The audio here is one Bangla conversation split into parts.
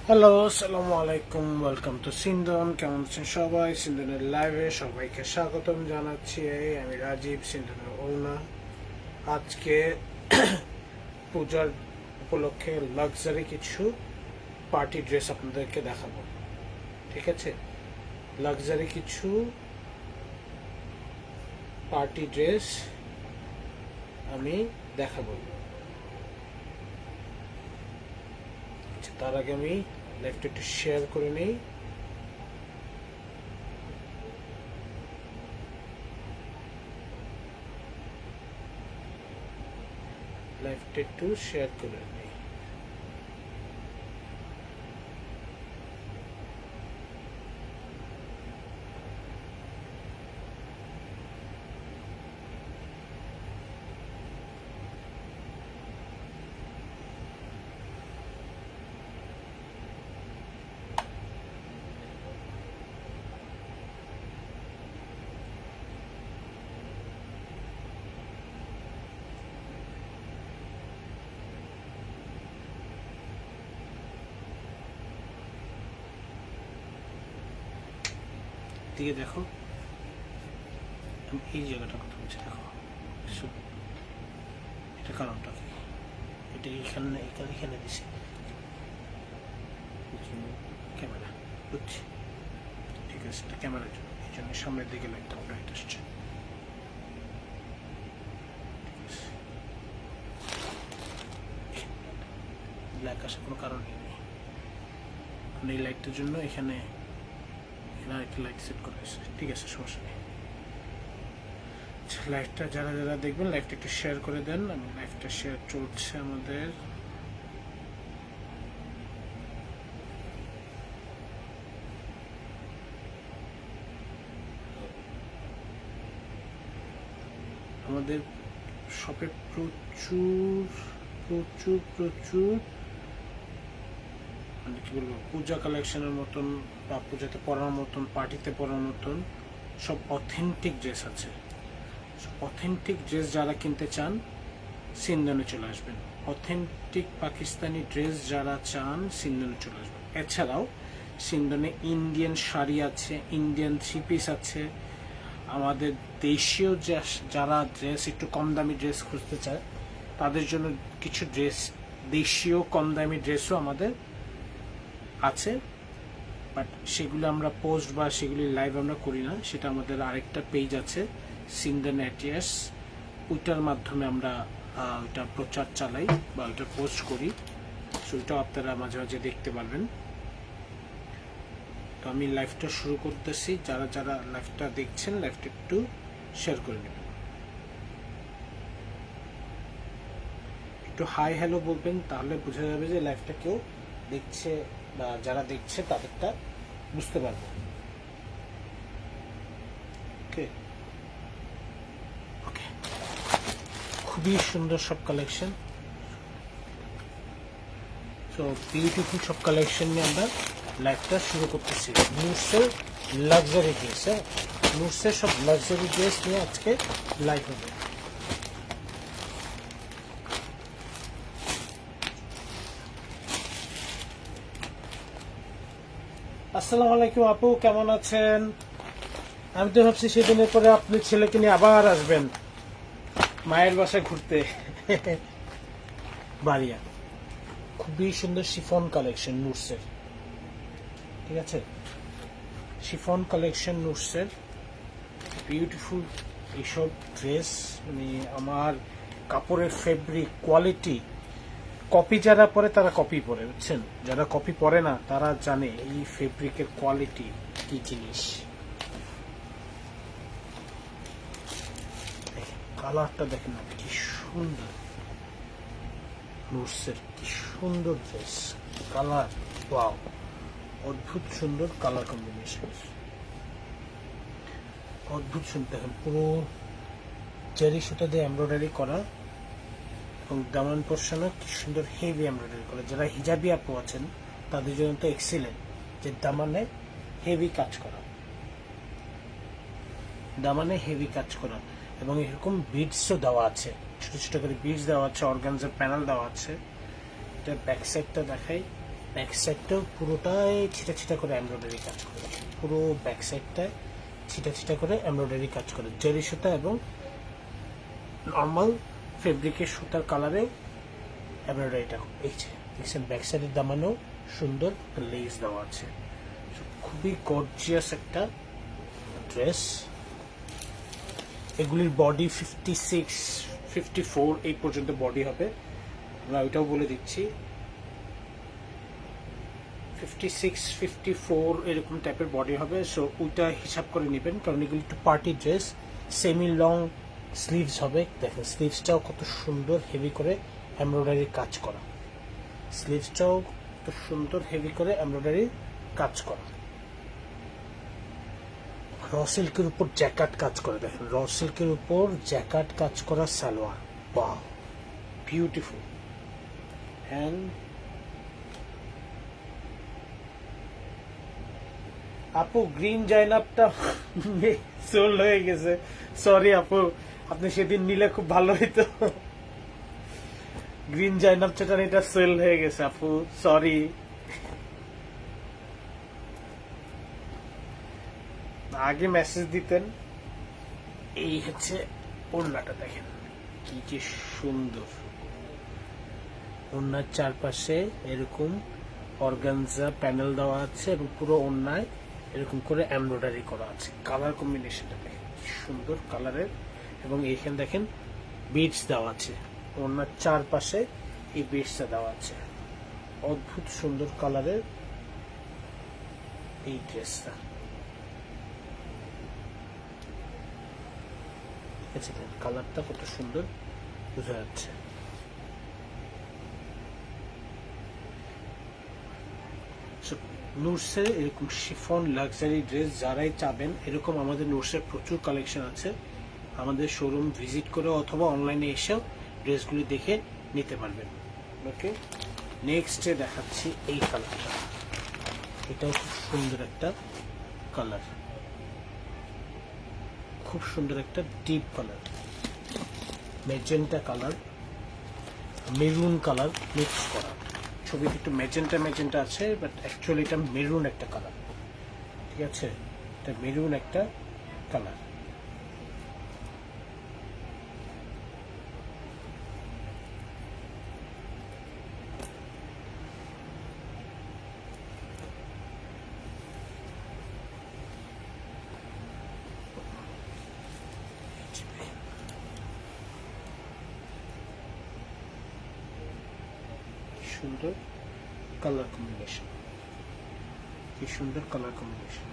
হ্যালো, আসসালামু আলাইকুম। ওয়েলকাম টু সিন্দন। কেমন আছেন সবাই? সিন্দনের লাইভে সবাইকে স্বাগতম জানাচ্ছি। আমি রাজীব, সিন্দনের ওনার। আজকে পূজার উপলক্ষে লাক্সারি কিছু পার্টি ড্রেস আপনাদেরকে দেখাবো। ঠিক আছে, লাক্সারি কিছু পার্টি ড্রেস আমি দেখাবো। তার আগে আমি লাইভটা একটু শেয়ার করে নিই। লাইভটা একটু শেয়ার করে নিই। দিকে দেখো, আমি এই জায়গাটা কথা বলছি। দেখো, এটা কারণটা কি? এটা এখানে এখানে দিছি ক্যামেরা, বুঝছি। ঠিক আছে, এটা ক্যামেরার জন্য, এই জন্য সামনের দিকে লাইটটা ব্রাইট আসছে। ব্ল্যাক আসার কোনো কারণই নেই, কারণ এই লাইটটার জন্য এখানে আরেকটা লাইট সেট করা হয়েছে। ঠিক আছে, সমস্যা নেই। লাইভটা যারা যারা দেখবেন, লাইভটা একটু শেয়ার করে দেন। আমি লাইভটা শেয়ার চলছে আমাদের। আমাদের শপে প্রচুর প্রচুর প্রচুর মানে কি বলবো, পূজা কালেকশনের মতন বা পূজাতে পরার মতন, পার্টিতে পরার মতন সব অথেন্টিক ড্রেস আছে। অথেন্টিক ড্রেস যারা কিনতে চান, সিন্দনে চলে আসবেন। অথেন্টিক পাকিস্তানি ড্রেস যারা চান, সিন্দনে চলে আসবেন। এছাড়াও সিন্দনে ইন্ডিয়ান শাড়ি আছে, ইন্ডিয়ান থ্রি পিস আছে। আমাদের দেশীয় যারা ড্রেস, একটু কম দামি ড্রেস খুঁজতে চায়, তাদের জন্য কিছু ড্রেস, দেশীয় কম দামি ড্রেসও আমাদের আছে। বাট সেগুলো আমরা পোস্ট বা সেগুলি লাইভ আমরা করি না। সেটা আমাদের আরেকটা পেজ আছে, সিন্দন অ্যাটিয়াস। ওইটার মাধ্যমে আমরা ওইটা প্রচার চালাই বা ওইটা পোস্ট করি। সেটাও আপনারা মাঝে মাঝে দেখতে পারবেন। তো আমি লাইভটা শুরু করতেছি। যারা যারা লাইভটা দেখছেন, লাইভটা একটু শেয়ার করে নেবেন। একটু হাই হ্যালো বলবেন, তাহলে বোঝা যাবে যে লাইভটা কেউ দেখছে, বা যারা দেখছে তাদেরটা বুঝতে পারবে। ওকে ওকে, খুবই সুন্দর সব কালেকশন। সো বিউটিফুল সব কালেকশন নিয়ে আমরা লাইভটা শুরু করতেছি। নুটসের লাক্সারি ড্রেস, হ্যাঁ, নুটসের সব লাক্সারি ড্রেস নিয়ে আজকে লাইভ হবে। আসসালামু আলাইকুম আপু, কেমন আছেন? আমি তো ভাবছি সেদিনের পরে আপনি ছেলেকে নিয়ে আবার আসবেন মায়ের বাসায় ঘুরতে। বাড়িয়া খুবই সুন্দর শিফন কালেকশন নুটসের। ঠিক আছে, শিফন কালেকশন নুটসের বিউটিফুল এইসব ড্রেস। মানে আমার কাপড়ের ফেব্রিক কোয়ালিটি, কপি যারা পরে তারা কপি পরে, বুঝছেন? যারা কপি পরে না তারা জানে এই ফেব্রিকের কোয়ালিটি কি জিনিস। কালারটা দেখেন না, কি সুন্দর। নুটসের কি সুন্দর ড্রেস, কালার ওয়াও, অদ্ভুত সুন্দর কালার কম্বিনেশন, অদ্ভুত সুন্দর। দেখেন পুরো চেরি সুতা দিয়ে এমব্রয়ডারি করা, এবং দামান পোর্শনে কি সুন্দর হেভি এমব্রয়ডারি করা। যারা হিজাবি আপু আছেন তাদের জন্য তো এক্সিলেন্ট, যে দামানে হেভি কাজ করা, দামানে হেভি কাজ করা, এবং এরকম বিডসও দেওয়া আছে, ছোট ছোট করে বিডস দেওয়া আছে, অর্গানজার প্যানেল দেওয়া আছে। এটা ব্যাক সাইডটা দেখাই। ব্যাক সাইডটাও পুরোটাই ছিটা ছিটা করে এমব্রয়ডারি কাজ করে, পুরো ব্যাক সাইডটায় ছিটা ছিটা করে এমব্রয়ডারি কাজ করে, জরি সুতা এবং নর্মাল ফেব্রিকের সুতার কালারে এমব্রয়ডারিটা। এই যে দেখছেন ব্যাক সাইডের দামানো সুন্দর লেস দেওয়া আছে, খুবই গর্জিয়াস একটা ড্রেস। এগুলির বডি 56, 54 এই পর্যন্ত বডি হবে, আমরা ওইটাও বলে দিচ্ছি। 56, 54 এরকম টাইপের বডি হবে, সো ওইটা হিসাব করে নেবেন, কারণ এগুলি একটু party dress. Semi long sleeves হবে, দেখেন স্লিভসটাও কত সুন্দর হেভি করে এমব্রয়ডারি কাজ করা, স্লিভসটাও কত সুন্দর হেভি করে এমব্রয়ডারি কাজ করা। র সিল্কের উপর জ্যাকেট কাজ করে, দেখেন র সিল্কের উপর জ্যাকেট কাজ করা সালোয়ার, বাহ বিউটিফুল। অ্যান্ড আপু গ্রিন জাইনাবটা সোল্ড হয়ে গেছে, সরি আপু, আপনি সেদিন নিলে খুব ভালো হইতো। গ্রিন জাইনাব এটা সেল হয়ে গেছে আপু, সরি। আগে মেসেজ দিতেন। এই হচ্ছে ওড়নাটা, দেখেন কি যে সুন্দর, ওড়নার চারপাশে এরকম অর্গানজা প্যানেল দেওয়া আছে এবং পুরো ওড়নায় এরকম করে এমব্রয়ডারি করা আছে। কালার কম্বিনেশনটা দেখেন কি সুন্দর কালারের, এবং এইখানে দেখেন বিটস দেওয়া আছে, ওড়নার চারপাশে এই বিটসটা দেওয়া আছে, অদ্ভুত সুন্দর কালারের এই ড্রেসটা। কালারটা কত সুন্দর বোঝা যাচ্ছে। নুরসের এরকম শিফন লাক্সারি ড্রেস যারাই চাবেন, এরকম আমাদের নুরসের প্রচুর কালেকশন আছে, আমাদের শোরুম ভিজিট করে অথবা অনলাইনে এসেও ড্রেসগুলি দেখে নিতে পারবেন। ওকে, নেক্সটে দেখাচ্ছি এই কালারটা, এটাও খুব সুন্দর একটা কালার, খুব সুন্দর একটা deep colour, magenta colour, maroon colour mix করা। ছবিতে একটু ম্যাজেন্টা ম্যাজেন্টা আছে, বাট অ্যাকচুয়ালি এটা মেরুন একটা কালার, ঠিক আছে, এটা মেরুন একটা কালার। সুন্দর কালার কম্বিনেশন, কি সুন্দর কালার কম্বিনেশন।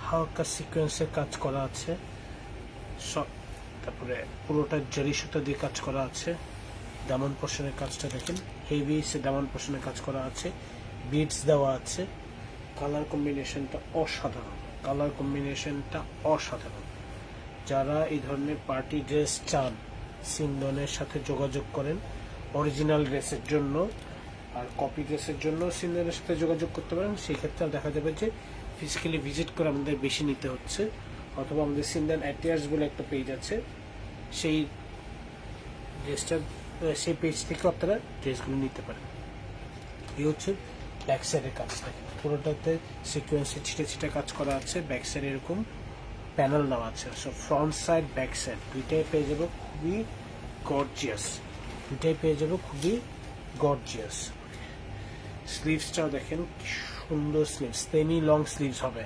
হালকা সিকোয়েন্সের কাজ করা আছে, তারপরে পুরোটা জরি সুতা দিয়ে কাজ করা আছে। দামান পোর্শনের কাজটা দেখেন, হেভি দামান পোর্শনের কাজ করা আছে, বিটস দেওয়া আছে। কালার কম্বিনেশনটা অসাধারণ, কালার কম্বিনেশনটা অসাধারণ। যারা এই ধরনের পার্টি ড্রেস চান, সিন্দনের সাথে যোগাযোগ করেন অরিজিনাল ড্রেসের জন্য, আর কপি ড্রেসের জন্য সিন্দনের সাথে যোগাযোগ করতে পারেন। সেই ক্ষেত্রে দেখা যাবে যে ফিজিক্যালি ভিজিট করে আমাদের বেশি নিতে হচ্ছে, অথবা আমাদের সিন্দন অ্যাটিয়ার্স বলে একটা পেজ আছে, সেই ড্রেসটা সেই পেজ থেকে আপনারা ড্রেসগুলো নিতে পারেন। এই হচ্ছে ব্যাক সাইডের কাজটা, পুরোটাতে সিকোয়েন্সে ছিটে ছিটে কাজ করা আছে, ব্যাক সাইডে এরকম প্যানেল দেওয়া আছে। So front side back side দুইটাই পেয়ে যাবো খুবই গর্জিয়াস, দুইটাই পেয়ে যাবো খুবই গর্জিয়াস। স্লিভসটাও দেখেন কি সুন্দর স্লিভস, সেমি লং স্লিভস হবে,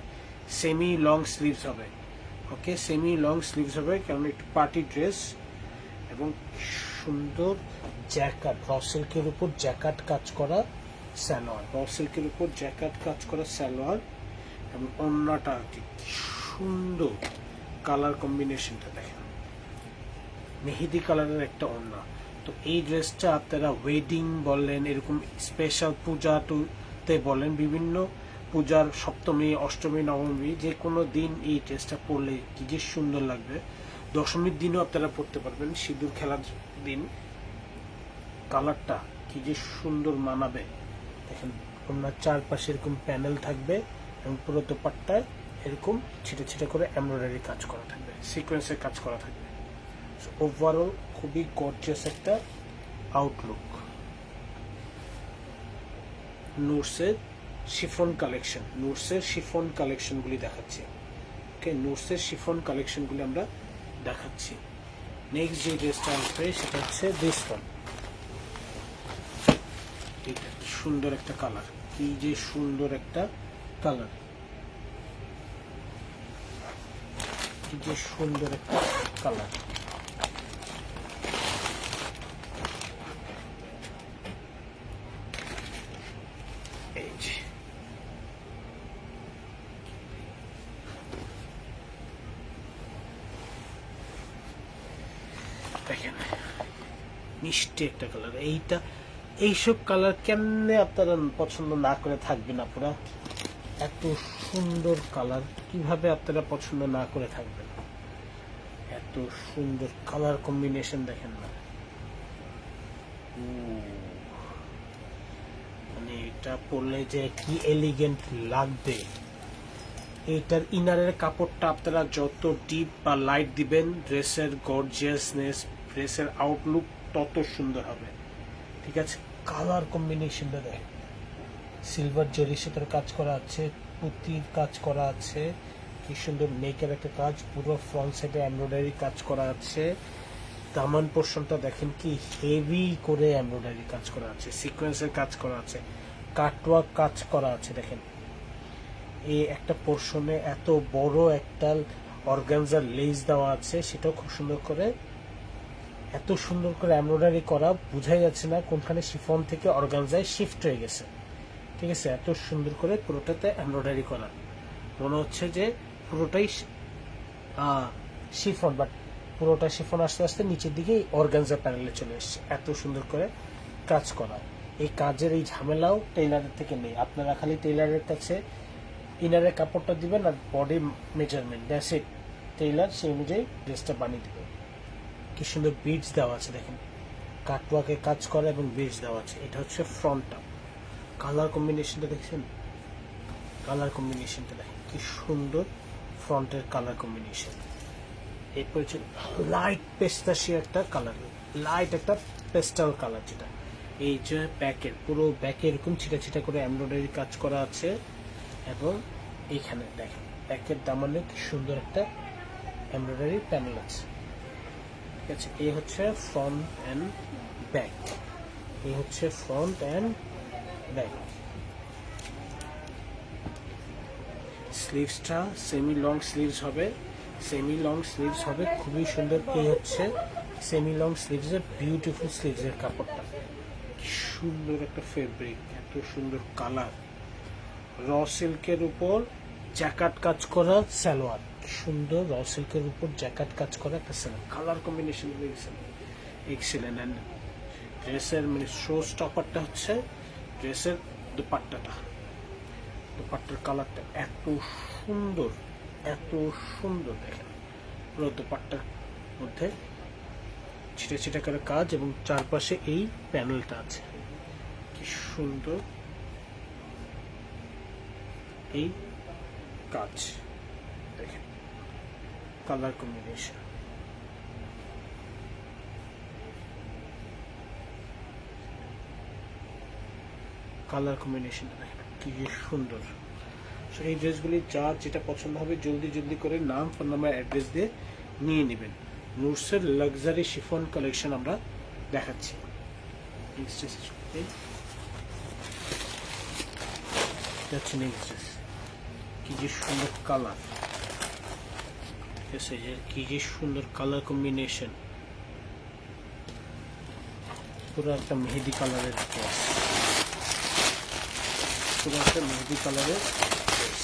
সেমি লং স্লিভস হবে, ওকে সেমি লং স্লিভস হবে, কারণ একটু পার্টি ড্রেস। এবং সুন্দর জ্যাকেট, র সিল্কের উপর জ্যাকেট কাজ করা সালোয়ার, র সিল্কের উপর জ্যাকেট কাজ করা সালোয়ার, এবং ওড়নাটা কি সুন্দর কালার কম্বিনেশনটা দেখেন, মেহেদি কালারের একটা ওড়না। তো এই ড্রেসটা আপনারা ওয়েডিং বলেন, এরকম স্পেশাল পূজাতে বলেন, বিভিন্ন পূজার সপ্তমী, অষ্টমী, নবমী, যে কোনো দিন এই ড্রেসটা পরলে কি যে সুন্দর লাগবে। দশমীর দিনও আপনারা পরতে পারবেন, সিঁদুর খেলার দিন। কালারটা কি যে সুন্দর মানাবে দেখেন, ওনার চারপাশে এরকম প্যানেল থাকবে এবং পুরো দোপাট্টায় এরকম ছিটে ছিটে করে এমব্রয়ডারি কাজ করা থাকবে, সিকোয়েন্সের কাজ করা থাকবে। ওভারঅল খুবই গর্জিয়াস একটা আউটলুক। নুটসের শিফন কালেকশন, নুটসের শিফন কালেকশনগুলি দেখাচ্ছি। ওকে, নুটসের শিফন কালেকশনগুলি আমরা দেখাচ্ছি। নেক্সট যে ড্রেসটা আসবে সেটা হচ্ছে দিস ওয়ান। এটা সুন্দর একটা কালার, কি যে সুন্দর একটা কালার, কি যে সুন্দর একটা কালার। এই যে দেখেন মিষ্টি একটা কালার। এইসব কালার কেমনে আপনারা পছন্দ না করে থাকবেন? আপনারা এত সুন্দর কালার কিভাবে আপনারা পছন্দ না করে থাকবেন? এত সুন্দর কালার কম্বিনেশন দেখেন না, মানে এটা পরলে যে কি এলিগেন্ট লাগবে। এটার ইনারের কাপড়টা আপনারা যত ডিপ বা লাইট দিবেন, ড্রেসের গর্জিয়াসনেস, ড্রেসের আউটলুক তত সুন্দর হবে। ঠিক আছে, কালার কম্বিনেশনটা দেখ, সিলভার জরির সাথে কাজ করা আছে, পুঁতির কাজ করা আছে, কি সুন্দর নেকের একটা কাজ, পুরো ফ্রন্ট সাইডে এমব্রয়ডারি কাজ করা আছে। দামান পোর্শনটা দেখেন কি হেভি করে এমব্রয়ডারি কাজ করা আছে, সিকোয়েন্সের কাজ করা আছে, কাটওয়ার্ক কাজ করা আছে। দেখেন এই একটা পোর্শনে এত বড় একটা অর্গানজার লেস দেওয়া আছে, সেটাও খুব সুন্দর করে, এত সুন্দর করে এমব্রয়ডারি করা, বোঝাই যাচ্ছে না কোনখানে শিফন থেকে অর্গানজায় শিফট হয়ে গেছে। ঠিক আছে, এত সুন্দর করে পুরোটাতে এমব্রয়ডারি করা, মনে হচ্ছে যে পুরোটাই শিফন, বাট পুরোটা শিফন আস্তে আস্তে নিচের দিকে অর্গানজা প্যানেলে চলে এসছে। এত সুন্দর করে কাজ করা, এই কাজের এই ঝামেলাও টেইলারের থেকে নেই। আপনারা খালি টেইলারের কাছে ইনারের কাপড়টা দিবেন আর body measurement, that's it. Tailor সেই অনুযায়ী ড্রেসটা বানিয়ে দিবে। কি সুন্দর বিডস দেওয়া আছে দেখেন, কাটওয়ার্কে কাজ করা এবং বিডস দেওয়া আছে। এটা হচ্ছে ফ্রন্টটা। কালার কম্বিনেশনটা দেখছেন, কালার কম্বিনেশনটা দেখেন কি সুন্দর, ফ্রন্টের কালার কম্বিনেশন। এরপর হচ্ছে লাইট পেস্তাশিয়া একটা কালার, লাইট একটা পেস্টাল কালার, যেটা এই যে ব্যাকের পুরো ব্যাকে এরকম ছিটা ছিটা করে এমব্রয়ডারি কাজ করা আছে। এবং এইখানে দেখেন ব্যাকের দামানে কি সুন্দর একটা এমব্রয়ডারি প্যানেল আছে। ঠিক আছে, এই হচ্ছে ফ্রন্ট অ্যান্ড ব্যাক, এই হচ্ছে ফ্রন্ট অ্যান্ড ব্যাক। স্লিভসটা সেমি লং স্লিভস হবে, সেমি লং স্লিভস হবে, খুবই সুন্দর। এই হচ্ছে সেমি লং স্লিভসের বিউটিফুল স্লিভসের কাপড়টা, কি সুন্দর একটা ফেব্রিক, এত সুন্দর কালার। র সিল্কের উপর জ্যাকেট কাজ করা সালোয়ার, সুন্দর র সিল্কের উপর জ্যাকেট কাজ করা একটা সালোয়ার। কালার কম্বিনেশন দেখছেন এক্সেলেন্ট। অ্যান্ড ড্রেসের মানে শো স্টপারটা হচ্ছে ড্রেসের দুপাট্টাটা, দুপাট্টার কালারটা এত সুন্দর, এত সুন্দর। দেখেন পুরো দুপাট্টার মধ্যে ছিটে ছিটে করে কাজ এবং চারপাশে এই প্যানেলটা আছে, কি সুন্দর এই কাজ। দেখেন কালার কম্বিনেশন, কালার কম্বিনেশনটা দেখেন কি সুন্দর। এই ড্রেসগুলি যার যেটা পছন্দ হবে জলদি জলদি করে নাম, ফোন নাম্বার, অ্যাড্রেস দিয়ে নিয়ে নেবেন। নুটসের লাক্সারি শিফন কালেকশন আমরা দেখাচ্ছি। কি যে সুন্দর কালার, কি যে সুন্দর কালার কম্বিনেশন, পুরো একটা মেহেদি কালারের ড্রেস, পুরো একটা মেহেদি কালারের ড্রেস।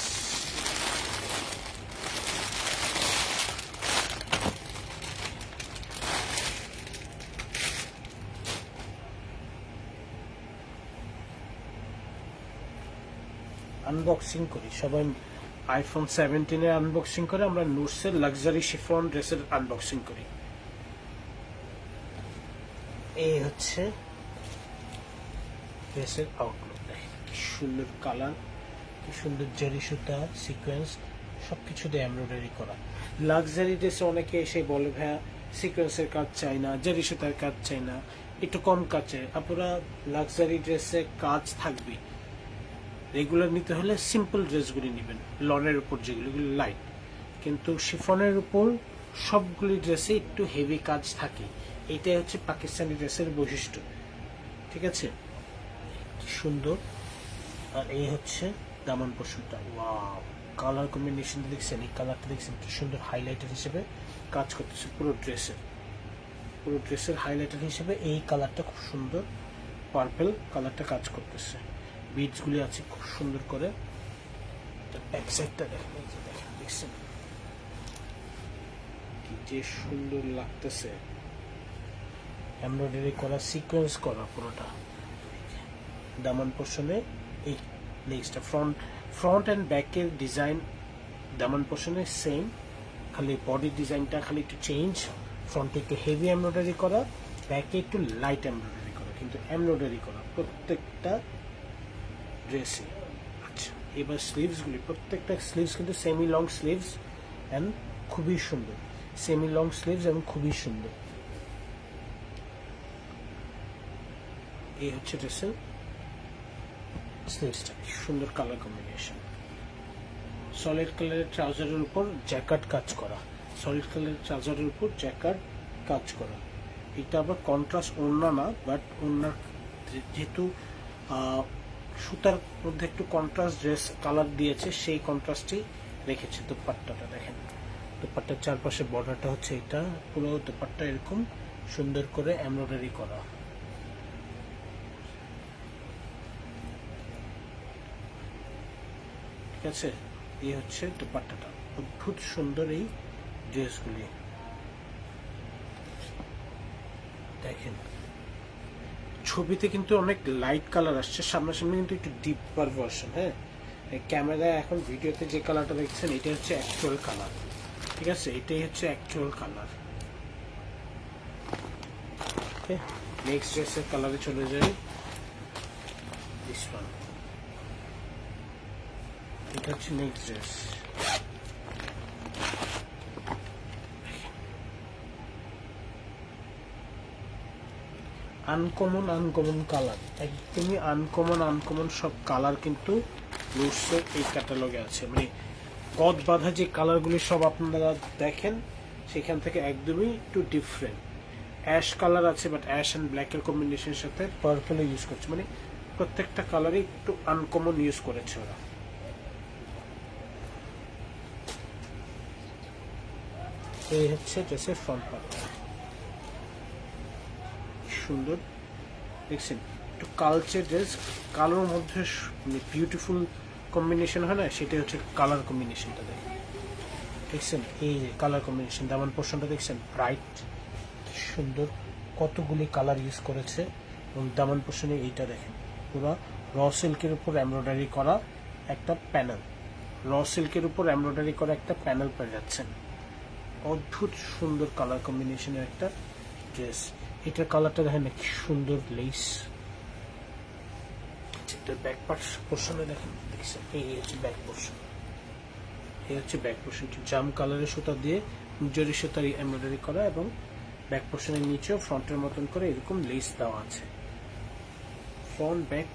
আনবক্সিং করি সবাই, আইফোন 17 এর আনবক্সিং করে, আমরা নুটসের লাক্সারি শিফন ড্রেসের আনবক্সিং করি। এই হচ্ছে ড্রেসের আউটলুক, দেখেন কি সুন্দর কালার, কি সুন্দর জারি সুতা, সিকোয়েন্স সবকিছু দিয়ে এমব্রয়ডারি করা। লাক্সারি ড্রেসে অনেকে এসে বলে ভাইয়া সিকোয়েন্সের কাজ চাই না, জারি সুতার কাজ চাই না, একটু কম কাজ চাই। আপনারা লাক্সারি ড্রেসে কাজ থাকবে, রেগুলার নিতে হলে সিম্পল ড্রেসগুলি নেবেন, লনের উপর যেগুলো লাইট। কিন্তু শিফনের উপর সবগুলি ড্রেসে একটু হেভি কাজ থাকে, এটাই হচ্ছে পাকিস্তানি ড্রেসের বৈশিষ্ট্য। ঠিক আছে, সুন্দর। আর এই হচ্ছে দামান পোর্শনটা, ওয়াও, কালার কম্বিনেশন দেখছেন, এই কালারটা দেখছেন কি সুন্দর হাইলাইটার হিসেবে কাজ করতেছে পুরো ড্রেসের হাইলাইটার হিসেবে এই কালারটা খুব সুন্দর পার্পল কালারটা কাজ করতেছে। বিটসগুলি আছে খুব সুন্দর করে। ব্যাক সাইডটা দেখেন, এই যে দেখেন, দেখছেন কি যে সুন্দর লাগতেছে, এমব্রয়ডারি করা, সিকোয়েন্স করা পুরোটা। দামান পোর্শনে এই লেগসটা, ফ্রন্ট অ্যান্ড ব্যাকের ডিজাইন দামান পোর্শনে সেম, খালি বডি ডিজাইনটা খালি একটু চেঞ্জ। ফ্রন্টে একটু হেভি এমব্রয়ডারি করা, ব্যাকে একটু লাইট এমব্রয়ডারি করা, কিন্তু এমব্রয়ডারি করা প্রত্যেকটা ড্রেসে। আচ্ছা, এবার স্লিভসগুলি, প্রত্যেকটা স্লিভস কিন্তু সেমি লং স্লিভস অ্যান্ড খুবই সুন্দর, সেমি লং স্লিভস এবং খুবই সুন্দর। এই হচ্ছে ড্রেসের স্লিভসটা, সুন্দর কালার কম্বিনেশন। সলিড কালারের ট্রাউজারের উপর জ্যাকেট কাজ করা, সলিড কালারের ট্রাউজারের উপর জ্যাকেট কাজ করা। এটা আবার কন্ট্রাস্ট ওড়না না, বাট ওড়নার যেহেতু সুতার মধ্যে একটু কন্ট্রাস্ট ড্রেস কালার দিয়েছে, সেই কন্ট্রাস্টই রেখেছে। দোপাট্টাটা দেখেন, দোপাট্টার চারপাশে বর্ডারটা হচ্ছে এটা, পুরো দোপাট্টা এরকম সুন্দর করে এমব্রয়ডারি করা। ঠিক আছে, এই হচ্ছে দোপাট্টাটা, অদ্ভুত সুন্দর এই ড্রেসগুলি দেখেন। ছবিতে কিন্তু অনেক লাইট কালার আসছে, সামনাসামনি কিন্তু একটু ডিপার ভার্সন। হ্যাঁ, ক্যামেরায় এখন ভিডিওতে যে কালারটা দেখছেন এটা হচ্ছে অ্যাকচুয়াল কালার। ঠিক আছে, এটাই হচ্ছে অ্যাকচুয়াল কালার। ওকে, নেক্সট ড্রেসের কালারে চলে যাই। দিস ওয়ান, এটা হচ্ছে নেক্সট ড্রেস। আনকমন কালার, একদমই আনকমন সব কালার কিন্তু লুটসের এই ক্যাটালগে আছে। মানে গদ বাঁধা যে কালারগুলি সব আপনারা দেখেন, সেখান থেকে একদমই একটু ডিফারেন্ট। অ্যাশ কালার আছে, বাট অ্যাশ অ্যান্ড ব্ল্যাকের কম্বিনেশনের সাথে পার্পল ইউজ করছে, মানে প্রত্যেকটা কালারই একটু আনকমন ইউজ করেছে ওরা। এই হচ্ছে ড্রেসের ফ্রন্ট পার্ট, সুন্দর দেখছেন, একটু কালচার ড্রেস, কালোর মধ্যে বিউটিফুল কম্বিনেশন হয় না, সেটাই হচ্ছে কালার কম্বিনেশনটা দেখছেন। এই কালার কম্বিনেশন, দামান পোর্শনটা দেখছেন ব্রাইট সুন্দর, কতগুলি কালার ইউজ করেছে। এবং দামান পোর্শনে এইটা দেখেন, পুরো র সিল্কের উপর এমব্রয়ডারি করা একটা প্যানেল, র সিল্কের উপর এমব্রয়ডারি করা একটা প্যানেল পেয়ে যাচ্ছেন। অদ্ভুত সুন্দর কালার কম্বিনেশনের একটা ড্রেস। এটার কালারটা দেখেন কি সুন্দর লেস। এটার ব্যাক পোর্শনে দেখছেন, এই হচ্ছে ব্যাক পোর্শন, এই হচ্ছে ব্যাক পোর্শন, জাম কালারের সুতা দিয়ে জরি সুতার এমব্রয়ডারি করা, এবং ব্যাক পোর্শনের নিচেও ফ্রন্টের মতন করে এরকম লেস দেওয়া আছে। ফ্রন্ট ব্যাক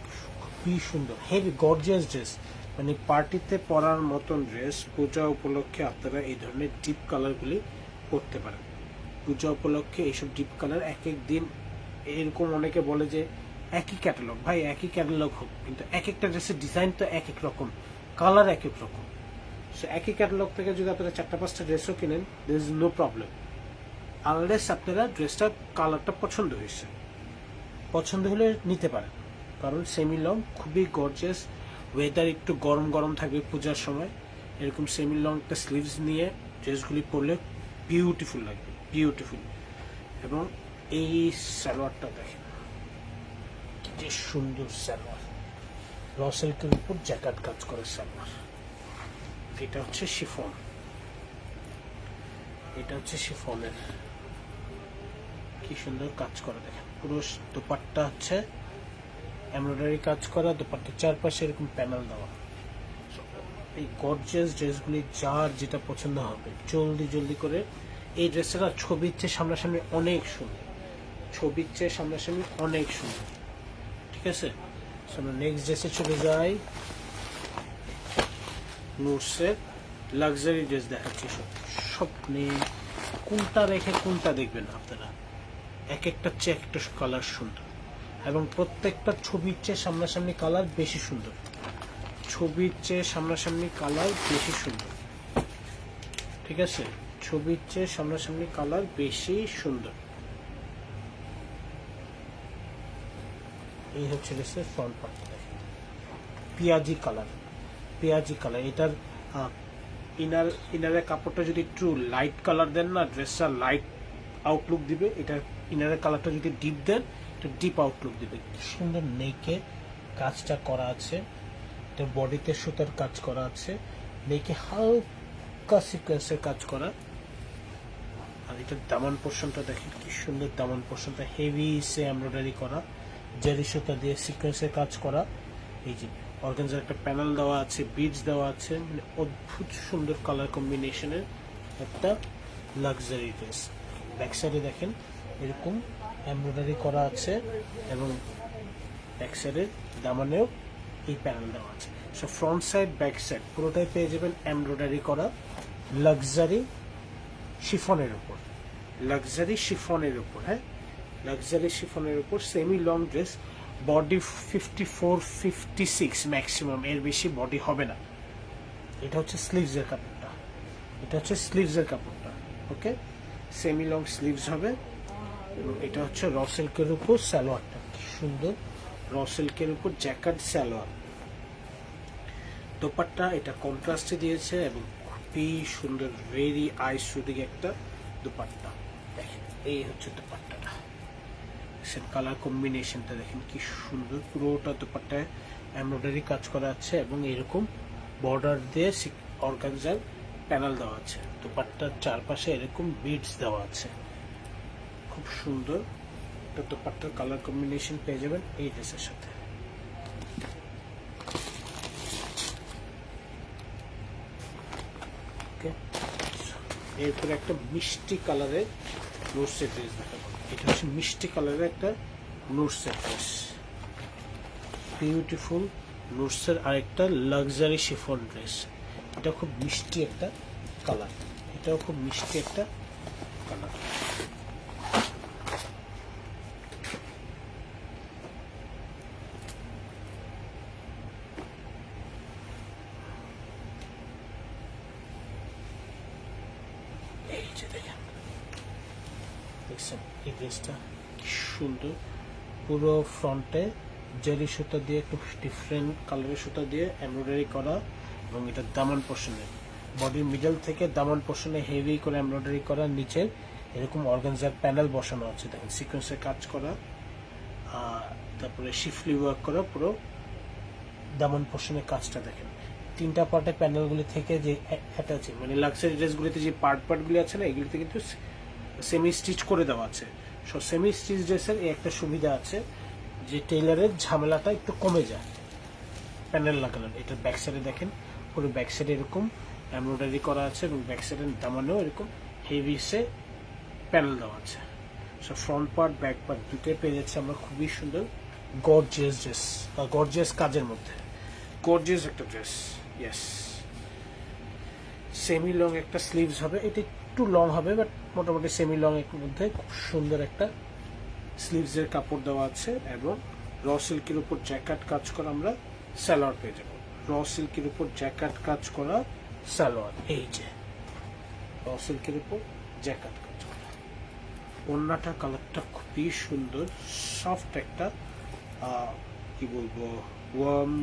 খুবই সুন্দর, হেভি গর্জিয়াস ড্রেস, মানে পার্টিতে পরার মতন ড্রেস। পূজা উপলক্ষে আপনারা এই ধরনের ডিপ কালারগুলি পরতে পারেন। পূজা উপলক্ষে এইসব ডিপ কালার এক এক দিন, এরকম অনেকে বলে যে একই ক্যাটালগ, ভাই একই ক্যাটালগ হোক, কিন্তু এক একটা ড্রেসের ডিজাইন তো এক এক রকম, কালার এক এক রকম। সো একই ক্যাটালগ থেকে যদি আপনারা 4-5টা ড্রেসও কিনেন, there is no problem, unless আপনারা ড্রেসটার কালারটা পছন্দ হয়েছে, পছন্দ হলে নিতে পারেন। কারণ সেমি লং খুবই গর্জিয়াস, ওয়েদার একটু গরম থাকবে পূজার সময়, এরকম সেমি লং একটা স্লিভস নিয়ে ড্রেসগুলি পরলে বিউটিফুল লাগবে, বিউটিফুল। এবং এই সালোয়ারটা দেখেন যে সুন্দর সালোয়ার, র সিল্কের উপর জ্যাকেট কাজ করে সালোয়ার। এটা হচ্ছে শিফন, এটা হচ্ছে শিফনের কি সুন্দর কাজ করা দেখেন। পুরো দোপাট্টা হচ্ছে এমব্রয়ডারি কাজ করা, দোপাট্টার চারপাশে এরকম প্যানেল দেওয়া। এই গর্জিয়াস ড্রেসগুলি যার যেটা পছন্দ হবে জলদি করে এই ড্রেসটা না ছবির চেয়ে সামনাসামনি অনেক সুন্দর, ছবির চেয়ে সামনাসামনি অনেক সুন্দর। ঠিক আছে, আমরা নেক্সট ড্রেসে চলে যাই। নুটসের লাক্সারি ড্রেস দেখাচ্ছি সব নেই, কোনটা রেখে কোনটা দেখবেন আপনারা, এক একটা চেয়ে একটা কালার সুন্দর, এবং প্রত্যেকটা ছবির চেয়ে সামনাসামনি কালার বেশি সুন্দর, ছবির চেয়ে সামনাসামনি কালার বেশি সুন্দর। ঠিক আছে, ছবির চেয়ে সামনাসামনি কালার বেশি সুন্দর। এই হচ্ছে ড্রেসের ফ্রন্ট পার্ট, পেঁয়াজি কালার, পেঁয়াজি কালার। এটার ইনারের কাপড়টা যদি একটু লাইট কালার দেন না, ড্রেসটা লাইট আউটলুক দিবে। এটার ইনারের কালারটা যদি ডিপ দেন, এটা ডিপ আউটলুক দিবে। সুন্দর নেকে কাজটা করা আছে, এটা বডিতে সুতার কাজ করা আছে, নেকে হালকা সিকোয়েন্সের কাজ করা। আর এটার দামান পোর্শনটা দেখেন কি সুন্দর, দামান পোর্শনটা হেভি সে এমব্রয়ডারি করা, জারি সুতা দিয়ে সিকোয়েন্সের কাজ করা। এই যে অর্গানজার একটা প্যানেল দেওয়া আছে, বিডস দেওয়া আছে, মানে অদ্ভুত সুন্দর কালার কম্বিনেশনের একটা লাক্সারি ড্রেস। ব্যাক সাইডে দেখেন এরকম এমব্রয়ডারি করা আছে, এবং ব্যাক সাইডের দামানেও এই প্যানেল দেওয়া আছে। So front side back side পুরোটাই পেয়ে যাবেন এমব্রয়ডারি করা লাক্সারি শিফনের উপর, লাক্সারি শিফনের উপর। হ্যাঁ, লাক্সারি শিফনের উপর semi long dress, body 54-56 maximum, এর বেশি বডি হবে না। এটা হচ্ছে স্লিভসের কাপড়টা, এটা হচ্ছে স্লিভসের কাপড়টা। ওকে, সেমি লং স্লিভস হবে, এবং এটা হচ্ছে র সিল্কের উপর সালোয়ারটা, কি সুন্দর র সিল্কের উপর জ্যাকেট সালোয়ার। দোপাট্টা এটা কন্ট্রাস্টে দিয়েছে, এবং খুবই সুন্দর, ভেরি আই সুদিং একটা দোপাট্টা। দেখেন এই হচ্ছে দোপাট্টাটা, কালার কম্বিনেশনটা দেখেন কি সুন্দর, পুরোটা দোপাট্টায় এমব্রয়ডারি কাজ করা আছে, এবং এরকম বর্ডার দিয়ে অর্গানজার প্যানেল দেওয়া আছে। দোপাট্টার চারপাশে এরকম বিডস দেওয়া আছে, খুব সুন্দর। একটা দোপাট্টার কালার কম্বিনেশন পেয়ে যাবেন এই ড্রেসের সাথে। এরপরে একটা মিষ্টি কালারের নোটসের ড্রেস দেখাবো। এটা হচ্ছে মিষ্টি কালারের একটা নোটসের ড্রেস, বিউটিফুল নোটসের আরেকটা লাক্সারি শিফন ড্রেস। এটা খুব মিষ্টি একটা কালার, এটাও খুব মিষ্টি একটা কালার। এই যে দেখেন, দেখছেন এই ড্রেসটা কি সুন্দর, পুরো ফ্রন্টে জারি সুতা দিয়ে একটু ডিফারেন্ট কালারের সুতা দিয়ে এমব্রয়ডারি করা, এবং এটা দামান পোর্শনে, বডির মিডল থেকে দামান পোর্শনে হেভি করে এমব্রয়ডারি করা, নিচে এরকম অর্গানজার প্যানেল বসানো আছে, দেখেন সিকোয়েন্সের কাজ করা, তারপরে শিফলি ওয়ার্ক করা, পুরো দামান পোর্শনের কাজটা দেখেন। তিনটা পার্টের প্যানেলগুলি থেকে যে অ্যাটাচ, মানে লাক্সারি ড্রেসগুলিতে যে পার্টগুলি আছে না, এগুলিতে কিন্তু সেমি স্টিচ করে দেওয়া আছে। সো সেমি স্টিচ ড্রেসের এই একটা সুবিধা আছে যে টেইলারের ঝামেলাটা একটু কমে যায় প্যানেল লাগানোর। এটার ব্যাক সাইডে দেখেন, পুরো ব্যাক সাইডে এরকম এমব্রয়ডারি করা আছে, এবং ব্যাক সাইডের দামানেও এরকম হেভি সে প্যানেল দেওয়া আছে। So front part back part দুটোই পেয়ে যাচ্ছে আমরা খুবই সুন্দর গর্জিয়াস ড্রেস, বা গর্জিয়াস কাজের মধ্যে গর্জিয়াস একটা ড্রেস। ইয়েস, সেমি লং একটা স্লিভস হবে, এটা একটু লং হবে, বাট মোটামুটি সেমি লং এর মধ্যে খুব সুন্দর একটা স্লিভসের কাপড় দেওয়া আছে, এবং র সিল্কের উপর জ্যাকেট কাজ করা আমরা সালোয়ার পেয়ে যাবো। র সিল্কের উপর জ্যাকেট কাজ করা সালোয়ার, এই যে র সিল্কের উপর জ্যাকেট কাজ করা। ওড়নাটার কালারটা খুবই সুন্দর, সফট একটা কি বলবো, ওয়ার্ম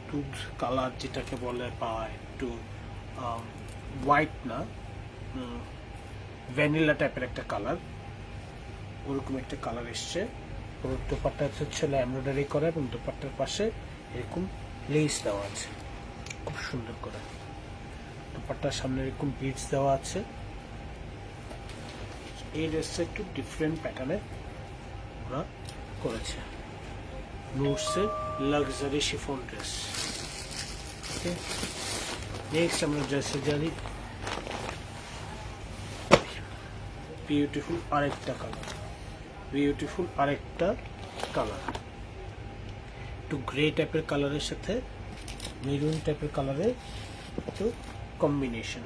দুধ কালার যেটাকে বলে, বা একটু হোয়াইট না, ভ্যানিলা টাইপের একটা কালার, ওরকম একটা কালার এসছে। পুরো দোপাট্টা হচ্ছে এমব্রয়ডারি করা, এবং দোপাট্টার পাশে এরকম লেস দেওয়া আছে খুব সুন্দর করে। দোপাট্টার সামনে এরকম বিটস দেওয়া আছে। এই ড্রেসটা একটু ডিফারেন্ট প্যাটার্নে ওরা করেছে, নুটসের লাক্সারি শিফন ড্রেস। ওকে, নেক্সট আমরা ড্রেসে জানি। বিউটিফুল আরেকটা কালার, বিউটিফুল আরেকটা কালার, একটু গ্রে টাইপের কালারের সাথে মেরুন টাইপের কালারের একটু কম্বিনেশন।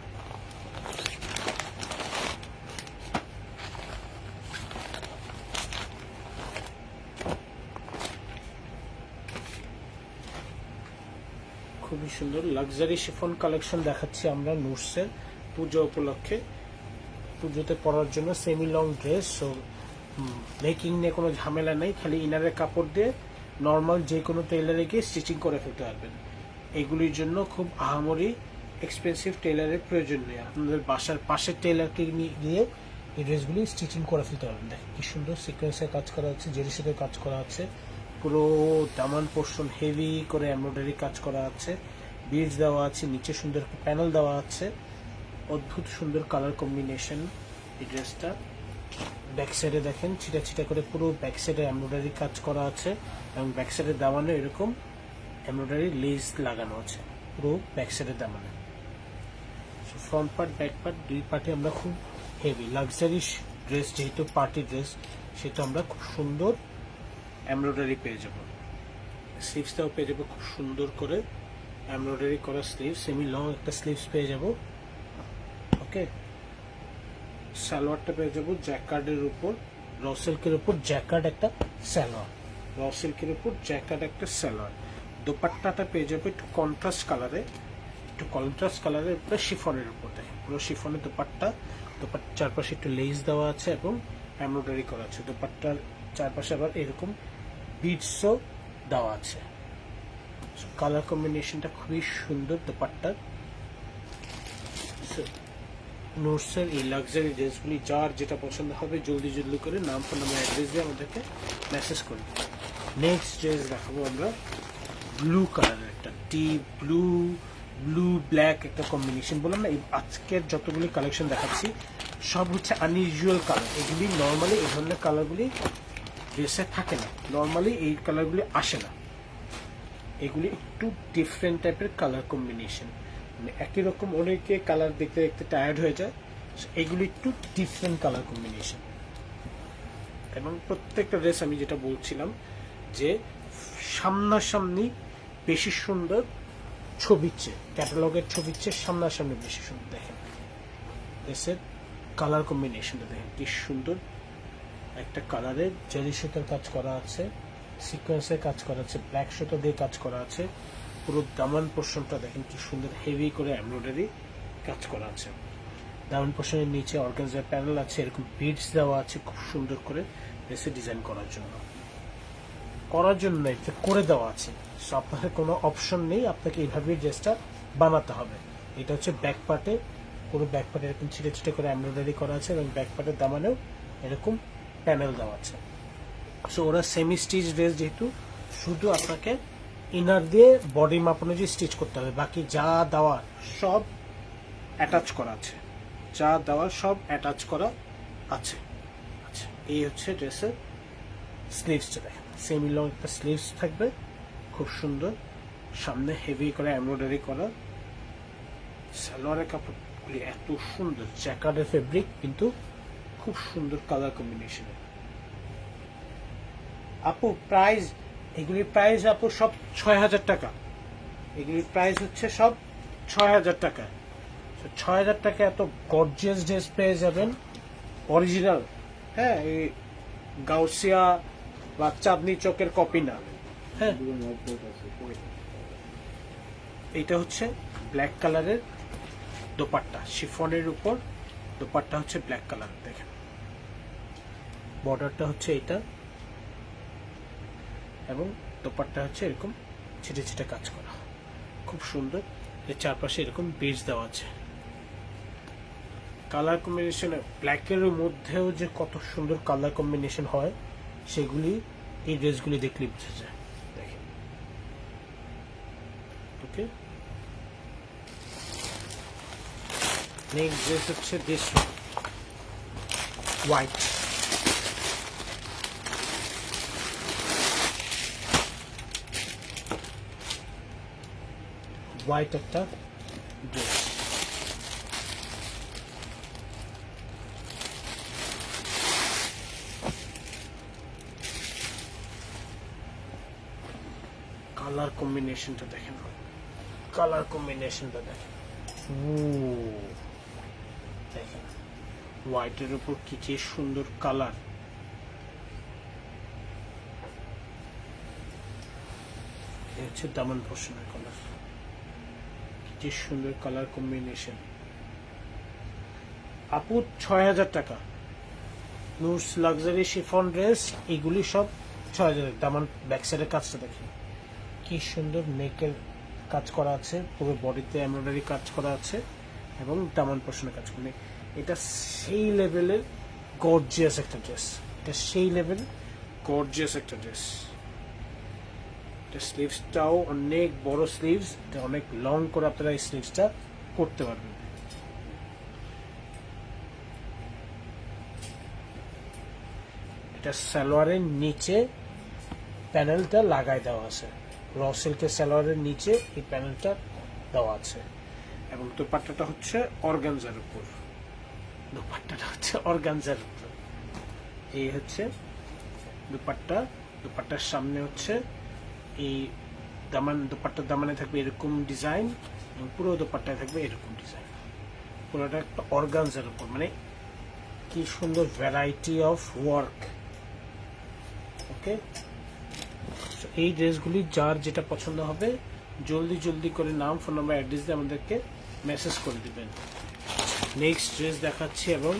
খুবই সুন্দর লাক্সারি শিফন কালেকশন দেখাচ্ছি আমরা নুটসের পুজো উপলক্ষে, পুজোতে পরার জন্য semi long dress. So making নিয়ে কোনো ঝামেলা নেই, খালি ইনারের কাপড় দিয়ে নর্মাল যে কোনো টেইলারে গিয়ে স্টিচিং করে ফেলতে পারবেন। এগুলির জন্য খুব আহামরি এক্সপেন্সিভ টেইলারের প্রয়োজন নেই, আপনাদের বাসার পাশের টেইলারকে গিয়ে এই ড্রেসগুলি স্টিচিং করে ফেলতে পারবেন। দেখেন কি সুন্দর সিকোয়েন্সের কাজ করা আছে, জেরি সাথে কাজ করা আছে, পুরো দামান পোর্শন হেভি করে এমব্রয়ডারি কাজ করা আছে, বিডস দেওয়া আছে, নিচে সুন্দর প্যানেল দেওয়া আছে, অদ্ভুত সুন্দর কালার কম্বিনেশন এই ড্রেসটা। ব্যাক সাইডে দেখেন ছিটা ছিটা করে পুরো ব্যাক সাইডে এমব্রয়ডারি কাজ করা আছে এবং ব্যাক সাইডের দামানে এরকম এমব্রয়ডারি লেস লাগানো আছে পুরো ব্যাক সাইডের দামানে। ফ্রন্ট পার্ট ব্যাক পার্ট দুই পার্টে আমরা খুব হেভি লাক্সারি ড্রেস, যেহেতু পার্টি ড্রেস সেটা আমরা খুব সুন্দর এমব্রয়ডারি পেয়ে যাব। স্লিভসটাও পেয়ে যাবো খুব সুন্দর করে এমব্রয়ডারি করা স্লিভ, সেমি লং একটা স্লিভস পেয়ে যাব। ওকে, সালোয়ারটা পেয়ে যাবো জ্যাকার্ডের উপর, র সিল্কের উপর জ্যাকার্ড একটা সালোয়ার, র সিল্কের উপর জ্যাকার্ড একটা সালোয়ার। দোপাট্টাটা পেয়ে যাবো একটু কন্ট্রাস্ট কালারে, একটু কন্ট্রাস্ট কালারের উপরে শিফনের উপর, দেখেন পুরো শিফনের দোপাট্টা, দোপাট্টার চারপাশে একটু লেস দেওয়া আছে এবং এমব্রয়ডারি করা আছে, দোপাট্টার চারপাশে আবার এরকম বিডসও দেওয়া আছে। কালার কম্বিনেশনটা খুবই সুন্দর দোপাট্টার। নোটসের এই লাক্সারি ড্রেসগুলি যার যেটা পছন্দ হবে জলদি জলদি করে নাম ফোন নাম্বার অ্যাড্রেস দিয়ে আমাদেরকে মেসেজ করুন। নেক্সট ড্রেস দেখাবো আমরা ব্লু কালারের একটা ডিপ ব্লু, ব্লু ব্ল্যাক একটা কম্বিনেশন। বললাম না, এই আজকের যতগুলি কালেকশন দেখাচ্ছি সব হচ্ছে আনইউজুয়াল কালার। এগুলি নর্মালি এই ধরনের কালারগুলি ড্রেসে থাকে না, নর্মালি এই কালারগুলি আসে না, এগুলি একটু ডিফারেন্ট টাইপের কালার কম্বিনেশন। মানে একই রকম অনেকে কালার দেখতে দেখতে টায়ার্ড হয়ে যায়, এগুলি একটু ডিফারেন্ট কালার কম্বিনেশন। এবং প্রত্যেকটা ড্রেস আমি যেটা বলছিলাম যে সামনাসামনি বেশি সুন্দর ছবির চেয়ে, ক্যাটালগের ছবির চেয়ে সামনাসামনি বেশি সুন্দর। দেখেন ড্রেসের কালার কম্বিনেশনটা দেখেন কি সুন্দর, একটা কালারের জেরি সুতার কাজ করা আছে, সিকোয়েন্সের কাজ করা আছে, ব্ল্যাক সুতো দিয়ে কাজ করা আছে, পুরো দামান পোর্শনটা দেখেন কি সুন্দর হেভি করে এমব্রয়ডারি কাজ করা আছে। দামান পোর্শনের নিচে অর্গানজার প্যানেল আছে, এরকম বিডস দেওয়া আছে খুব সুন্দর করে ড্রেসে ডিজাইন করার জন্য এটা করে দেওয়া আছে। সো আপনার কোনো অপশন নেই, আপনাকে এইভাবেই ড্রেসটা বানাতে হবে। এটা হচ্ছে ব্যাক পার্টে, পুরো ব্যাক পার্টে এরকম ছিটে ছিটে করে এমব্রয়ডারি করা আছে এবং ব্যাক পার্টের দামানেও এরকম প্যানেল দেওয়া আছে। সো ওরা সেমি স্টিচ ড্রেস, যেহেতু শুধু আপনাকে ইনার দিয়ে বডি মাপ অনুযায়ী স্টিচ করতে হবে, বাকি যা দেওয়া সব অ্যাটাচ করা আছে, যা দেওয়া সব অ্যাটাচ করা আছে। আচ্ছা, এই হচ্ছে ড্রেসের স্লিভসটা। দেখেন সেমি লং একটা স্লিভস থাকবে খুব সুন্দর, সামনে হেভি করে এমব্রয়ডারি করা, সালোয়ারের কাপড়গুলি এত সুন্দর, জ্যাকার্ডের ফেব্রিক কিন্তু খুব সুন্দর কালার কম্বিনেশনে। আপু প্রাইস, এগুলির প্রাইস আপু সব ৬,০০০ টাকা, এগুলির প্রাইস হচ্ছে সব ৬,০০০ টাকা। ৬,০০০ টাকা এত গর্জিয়াস ড্রেস পেয়ে যাবেন অরিজিনাল। হ্যাঁ, এই গাউসিয়া বা চাঁদনি চকের কপি না। হ্যাঁ, এইটা হচ্ছে ব্ল্যাক কালারের দোপাট্টা, শিফনের উপর দোপাট্টা হচ্ছে ব্ল্যাক কালার। দেখেন বর্ডারটা হচ্ছে এইটা এবং দোপাট্টা হচ্ছে এরকম ছিটে ছিটে কাজ করা, খুব সুন্দর। এর চারপাশে এরকম বিডস দেওয়া আছে। কালার কম্বিনেশন ব্ল্যাকের মধ্যেও যে কত সুন্দর কালার কম্বিনেশন হয় সেগুলি এই ড্রেসগুলি দেখলে বোঝা যায়। দেখেন ওকে, নেক্সট ড্রেস হচ্ছে দিস হোয়াইট, হোয়াইট একটা ড্রেস। কম্বিনেশনটা দেখেন, কালার কম্বিনেশনটা দেখেন, দেখেন হোয়াইটের উপর কি যে সুন্দর কালার। হচ্ছে দামান পোর্শনের কালার, কি যে সুন্দর কালার কম্বিনেশন। আপু ৬,০০০ টাকা নুরস লাক্সারি শিফন ড্রেস, এগুলি সব ৬,০০০। দামান ব্যাক সাইডের কাজটা দেখেন কি সুন্দর, নেকের কাজ করা আছে, পুরো বডিতে এমব্রয়ডারি কাজ করা আছে এবং দামান পোর্শনের কাজ করে। এটা সেই লেভেলের গর্জিয়াস একটা ড্রেস, এটা সেই লেভেল গর্জিয়াস একটা ড্রেস। এটা স্লিভসটাও অনেক বড় স্লিভস, এটা অনেক লং করে আপনারা এই স্লিভসটা করতে পারবেন। এটা সালোয়ারের নিচে প্যানেলটা লাগাই দেওয়া আছে, র সিল্কের সালোয়ারের নিচে এই প্যানেলটা দেওয়া আছে এবং দোপাট্টাটা হচ্ছে অর্গানজার উপর, দোপাট্টাটা হচ্ছে অর্গানজার উপর। এই হচ্ছে দোপাট্টা, দোপাট্টার সামনে হচ্ছে এই দামান, দোপাট্টার দামানে থাকবে এরকম ডিজাইন এবং পুরো দোপাট্টায় থাকবে এরকম ডিজাইন। পুরোটা একটা অর্গানজার উপর, মানে কি সুন্দর ভ্যারাইটি অফ ওয়ার্ক। ওকে, এই ড্রেসগুলি যার যেটা পছন্দ হবে জলদি জলদি করে নাম, ফোন নাম্বার, অ্যাড্রেস দিয়ে আমাদেরকে মেসেজ করে দিবেন। নেক্সট ড্রেস দেখাচ্ছি এবং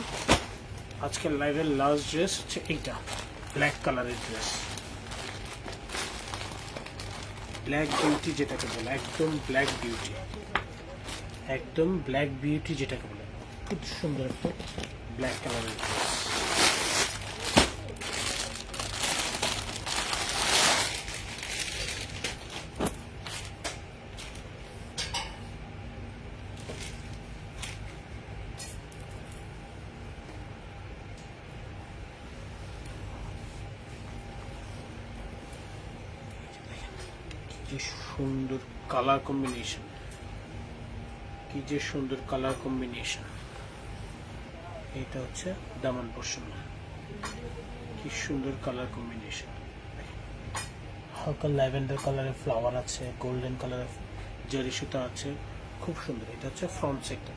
আজকের লাইভের লাস্ট ড্রেস হচ্ছে এইটা, ব্ল্যাক কালারের ড্রেস, ব্ল্যাক বিউটি যেটাকে বলে, একদম ব্ল্যাক বিউটি, একদম ব্ল্যাক বিউটি যেটাকে বলে, খুব সুন্দর একটা ব্ল্যাক কালারের ড্রেস। কি সুন্দর কালার কম্বিনেশন, কি যে সুন্দর কালার কম্বিনেশন। এটা হচ্ছে দামান পোর্শন, কি সুন্দর কালার কম্বিনেশন। হালকা ল্যাভেন্ডার কালারের ফ্লাওয়ার আছে, গোল্ডেন কালারের জারি সুতা আছে, খুব সুন্দর। এটা হচ্ছে ফ্রন্ট সাইডটা,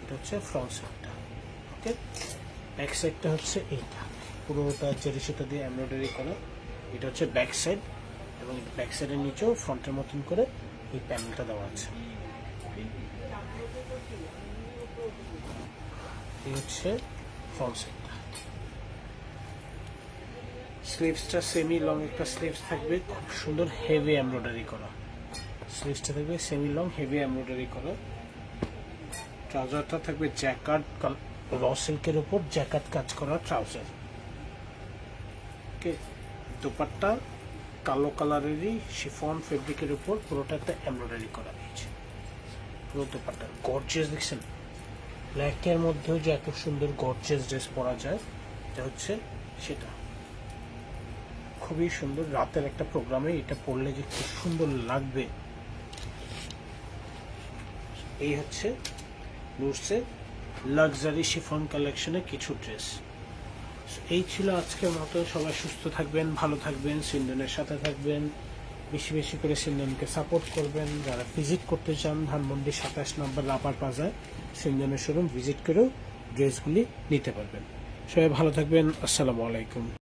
এটা হচ্ছে ফ্রন্ট সাইডটা। ওকে, ব্যাক সাইডটা হচ্ছে এইটা, পুরোটা জারি সুতা দিয়ে এমব্রয়ডারি করা। এটা হচ্ছে ব্যাক সাইড এবং ব্যাক সাইডের নিচেও ফ্রন্টের মতন করে এই প্যানেলটা দেওয়া আছে। এই হচ্ছে ফ্রন্ট সাইডটা। স্লিভসটা সেমি লং একটা স্লিভস থাকবে, খুব সুন্দর হেভি এমব্রয়ডারি করা স্লিভসটা থাকবে, সেমি লং হেভি এমব্রয়ডারি করা। ট্রাউজারটা থাকবে জ্যাকার্ড, র সিল্কের উপর জ্যাকার্ড কাজ করা ট্রাউজার। ওকে, দোপাট্টা কালো কালারেরই শিফন ফেব্রিকের উপর পুরোটা একটা এমব্রয়ডারি করা হয়েছে। পুরো দোপাট্টা গর্জিয়াস, দেখছেন ব্ল্যাকের মধ্যেও যে এত সুন্দর গর্জিয়াস ড্রেস পরা যায়, এটা হচ্ছে সেটা। খুবই সুন্দর, রাতের একটা প্রোগ্রামে এটা পরলে যে খুব সুন্দর লাগবে। এই হচ্ছে নুরসের লাক্সারি শিফন কালেকশনের কিছু ড্রেস। এই ছিল আজকের মতো। সবাই সুস্থ থাকবেন, ভালো থাকবেন, সিন্ধনের সাথে থাকবেন, বেশি বেশি করে সিন্ধনকে সাপোর্ট করবেন। যারা ভিজিট করতে চান ধানমন্ডি ২৭ নম্বর রাপার প্লাজায় সিন্ধনের শোরুম ভিজিট করেও ড্রেসগুলি নিতে পারবেন। সবাই ভালো থাকবেন, আসসালামু আলাইকুম।